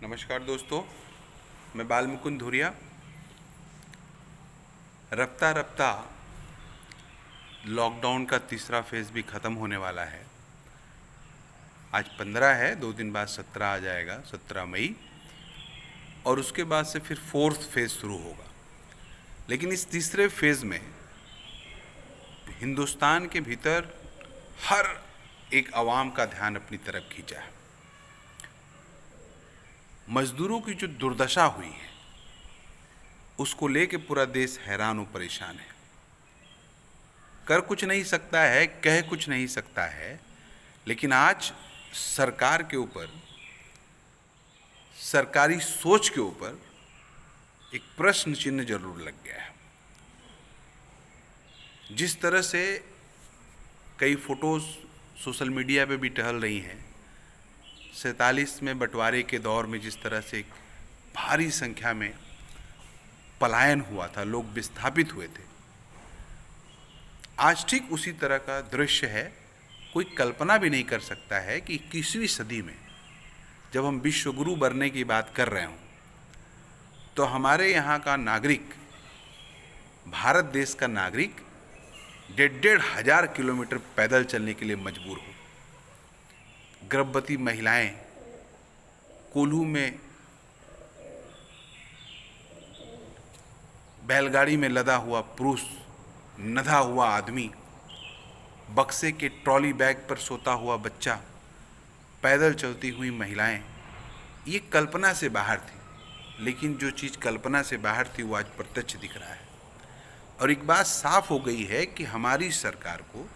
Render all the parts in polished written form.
नमस्कार दोस्तों, मैं बाल मुकुंद धुरिया। रफ्ता रफ्ता लॉकडाउन का तीसरा फेज़ भी ख़त्म होने वाला है। आज 15 है, 2 दिन बाद 17 आ जाएगा, 17 मई, और उसके बाद से फिर फोर्थ फेज़ शुरू होगा। लेकिन इस तीसरे फेज़ में हिंदुस्तान के भीतर हर एक आवाम का ध्यान अपनी तरफ खींचा है। मजदूरों की जो दुर्दशा हुई है उसको लेके पूरा देश हैरान और परेशान है। कर कुछ नहीं सकता है, कह कुछ नहीं सकता है, लेकिन आज सरकार के ऊपर, सरकारी सोच के ऊपर एक प्रश्न चिन्ह जरूर लग गया है। जिस तरह से कई फोटोज सोशल मीडिया पे भी टहल रही हैं, 47 में बंटवारे के दौर में जिस तरह से एक भारी संख्या में पलायन हुआ था, लोग विस्थापित हुए थे, आज ठीक उसी तरह का दृश्य है। कोई कल्पना भी नहीं कर सकता है कि 21वीं सदी में जब हम विश्व गुरु बनने की बात कर रहे हों तो हमारे यहाँ का नागरिक, भारत देश का नागरिक 1,500 हजार किलोमीटर पैदल चलने के लिए मजबूर हो। गर्भवती महिलाएं, कोल्हू में बैलगाड़ी में लदा हुआ पुरुष, नधा हुआ आदमी, बक्से के ट्रॉली बैग पर सोता हुआ बच्चा, पैदल चलती हुई महिलाएं, ये कल्पना से बाहर थी। लेकिन जो चीज़ कल्पना से बाहर थी वो आज प्रत्यक्ष दिख रहा है। और एक बात साफ हो गई है कि हमारी सरकार को,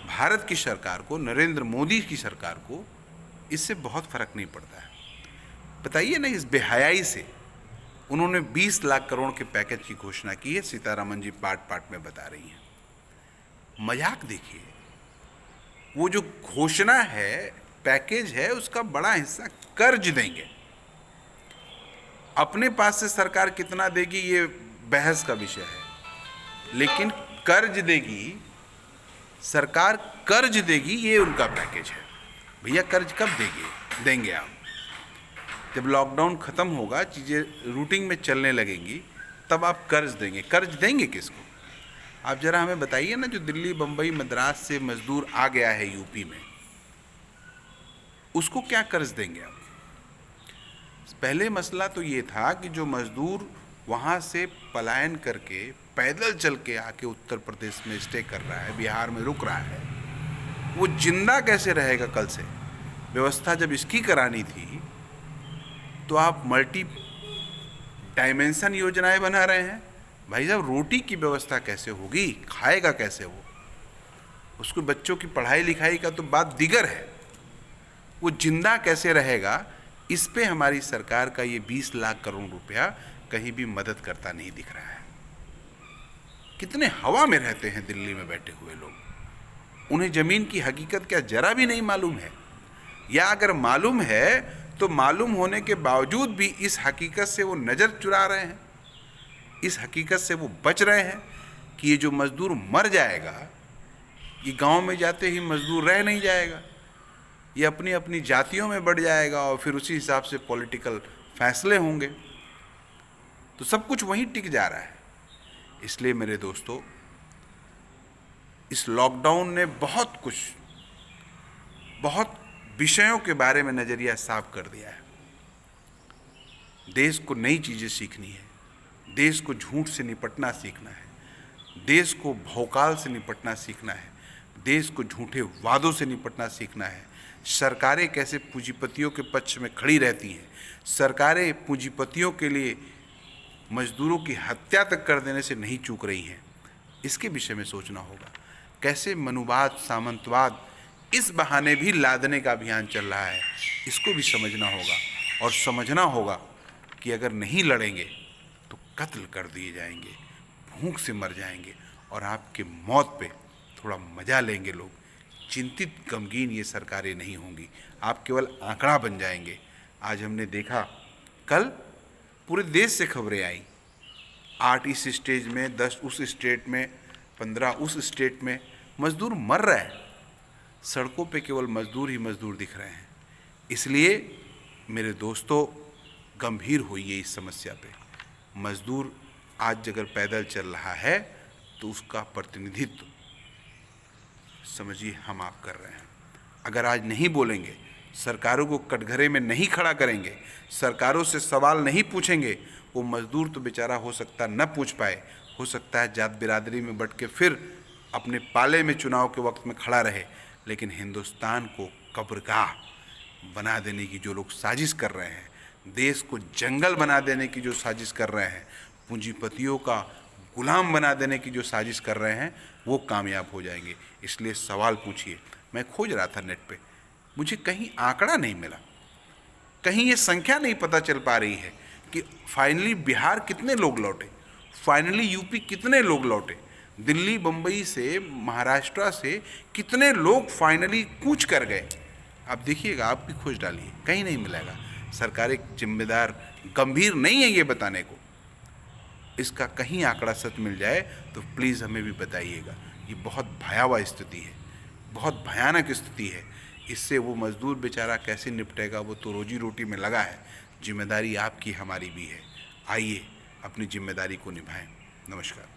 भारत की सरकार को, नरेंद्र मोदी की सरकार को इससे बहुत फर्क नहीं पड़ता है। बताइए ना, इस बेहयाई से उन्होंने 20 लाख करोड़ के पैकेज की घोषणा की है। सीतारमण जी पार्ट पार्ट में बता रही हैं। मजाक देखिए, वो जो घोषणा है, पैकेज है, उसका बड़ा हिस्सा कर्ज देंगे। अपने पास से सरकार कितना देगी ये बहस का विषय है, लेकिन कर्ज देगी सरकार, कर्ज देगी, ये उनका पैकेज है। भैया कर्ज कब देंगे आप? जब लॉकडाउन ख़त्म होगा, चीज़ें रूटीन में चलने लगेंगी, तब आप कर्ज देंगे। कर्ज देंगे किसको? आप ज़रा हमें बताइए ना। जो दिल्ली, बम्बई, मद्रास से मज़दूर आ गया है यूपी में, उसको क्या कर्ज देंगे आप? पहले मसला तो ये था कि जो मज़दूर वहाँ से पलायन करके पैदल चल के आके उत्तर प्रदेश में स्टे कर रहा है, बिहार में रुक रहा है, वो जिंदा कैसे रहेगा कल से? व्यवस्था जब इसकी करानी थी तो आप मल्टी डायमेंशन योजनाएं बना रहे हैं। भाई साहब, रोटी की व्यवस्था कैसे होगी? खाएगा कैसे वो? उसको बच्चों की पढ़ाई लिखाई का तो बात दिगर है, वो जिंदा कैसे रहेगा? इस पे हमारी सरकार का ये 20 लाख करोड़ रुपया कहीं भी मदद करता नहीं दिख रहा है। कितने हवा में रहते हैं दिल्ली में बैठे हुए लोग, उन्हें ज़मीन की हकीकत क्या जरा भी नहीं मालूम है? या अगर मालूम है तो मालूम होने के बावजूद भी इस हकीकत से वो नज़र चुरा रहे हैं, इस हकीकत से वो बच रहे हैं कि ये जो मज़दूर मर जाएगा, ये गांव में जाते ही मज़दूर रह नहीं जाएगा, ये अपनी अपनी जातियों में बढ़ जाएगा और फिर उसी हिसाब से पॉलिटिकल फैसले होंगे, तो सब कुछ वहीं टिक जा रहा है। इसलिए मेरे दोस्तों, इस लॉकडाउन ने बहुत कुछ, बहुत विषयों के बारे में नज़रिया साफ कर दिया है। देश को नई चीज़ें सीखनी है, देश को झूठ से निपटना सीखना है, देश को भौकाल से निपटना सीखना है, देश को झूठे वादों से निपटना सीखना है। सरकारें कैसे पूंजीपतियों के पक्ष में खड़ी रहती हैं, सरकारें पूंजीपतियों के लिए मजदूरों की हत्या तक कर देने से नहीं चूक रही हैं, इसके विषय में सोचना होगा। कैसे मनुवाद, सामंतवाद इस बहाने भी लादने का अभियान चल रहा है, इसको भी समझना होगा। और समझना होगा कि अगर नहीं लड़ेंगे तो कत्ल कर दिए जाएंगे, भूख से मर जाएंगे, और आपके मौत पे थोड़ा मजा लेंगे लोग। चिंतित, गमगीन ये सरकारें नहीं होंगी, आप केवल आंकड़ा बन जाएंगे। आज हमने देखा, कल पूरे देश से खबरें आई, 8 इस स्टेज में, 10 उस स्टेट में, 15 उस स्टेट में मजदूर मर रहे हैं। सड़कों पे केवल मजदूर ही मजदूर दिख रहे हैं। इसलिए मेरे दोस्तों, गंभीर होइए इस समस्या पे। मजदूर आज अगर पैदल चल रहा है तो उसका प्रतिनिधित्व समझिए हम आप कर रहे हैं। अगर आज नहीं बोलेंगे, सरकारों को कटघरे में नहीं खड़ा करेंगे, सरकारों से सवाल नहीं पूछेंगे, वो मजदूर तो बेचारा हो सकता न पूछ पाए, हो सकता है जात बिरादरी में बट के फिर अपने पाले में चुनाव के वक्त में खड़ा रहे। लेकिन हिंदुस्तान को कब्रगाह बना देने की जो लोग साजिश कर रहे हैं, देश को जंगल बना देने की जो साजिश कर रहे हैं, पूंजीपतियों का गुलाम बना देने की जो साजिश कर रहे हैं, वो कामयाब हो जाएंगे। इसलिए सवाल पूछिए। मैं खोज रहा था नेट पे, मुझे कहीं आंकड़ा नहीं मिला, कहीं ये संख्या नहीं पता चल पा रही है कि फाइनली बिहार कितने लोग लौटे, फाइनली यूपी कितने लोग लौटे, दिल्ली बम्बई से महाराष्ट्र से कितने लोग फाइनली कूच कर गए। आप देखिएगा, आप भी खोज डालिए, कहीं नहीं मिलेगा। सरकार एक जिम्मेदार गंभीर नहीं है ये बताने को। इसका कहीं आंकड़ा सच मिल जाए तो प्लीज़ हमें भी बताइएगा। ये बहुत भयावह स्थिति है, बहुत भयानक स्थिति है। इससे वो मज़दूर बेचारा कैसे निपटेगा, वो तो रोजी रोटी में लगा है। जिम्मेदारी आपकी हमारी भी है। आइए अपनी जिम्मेदारी को निभाएं। नमस्कार।